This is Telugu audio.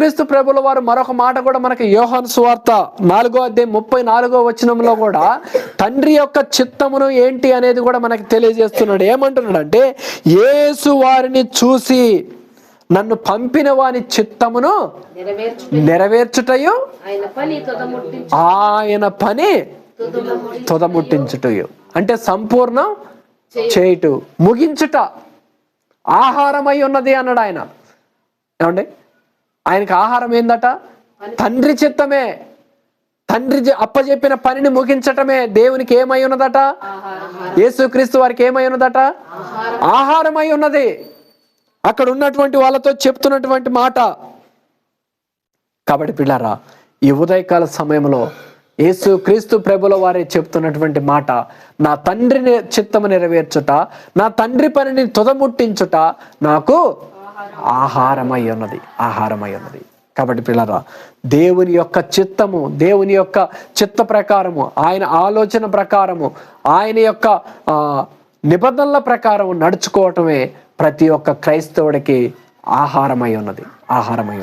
యేసుక్రీస్తు ప్రభుల వారు మరొక మాట కూడా మనకి యోహాను సువార్త 4:34 కూడా తండ్రి యొక్క చిత్తమును ఏంటి అనేది కూడా మనకి తెలియజేస్తున్నాడు. ఏమంటున్నాడంటే, యేసు వారిని చూసి నన్ను పంపిన వాని చిత్తమును నెరవేర్చుటయు ఆయన పని తుదముట్టించుటయు, అంటే సంపూర్ణం చేయుట, ముగించుట. ఆహారమై ఉన్నది అన్నాడు ఆయన. ఏమండి, ఆయనకి ఆహారం ఏందట? తండ్రి చిత్తమే. తండ్రి అప్పచెప్పిన పనిని ముగించటమే దేవునికి ఏమై ఉన్నదట? యేసుక్రీస్తు వారికి ఏమై ఉన్నదట? ఆహారమై ఉన్నది. అక్కడ ఉన్నటువంటి వాళ్ళతో చెప్తున్నటువంటి మాట. కాబట్టి పిల్లారా, ఈ ఉదయకాల సమయంలో యేసుక్రీస్తు ప్రభుల వారే చెప్తున్నటువంటి మాట, నా తండ్రిని చిత్తము నెరవేర్చుట, నా తండ్రి పనిని తుదముట్టించుట నాకు ఆహారమై ఉన్నది, ఆహారమై ఉన్నది. కాబట్టి పిల్లరా, దేవుని యొక్క చిత్తము, దేవుని యొక్క చిత్త ప్రకారము, ఆయన ఆలోచన ప్రకారము, ఆయన యొక్క నిబంధనల ప్రకారం నడుచుకోవటమే ప్రతి ఒక్క క్రైస్తవుడికి ఆహారమై ఉన్నది, ఆహారమై ఉన్నది.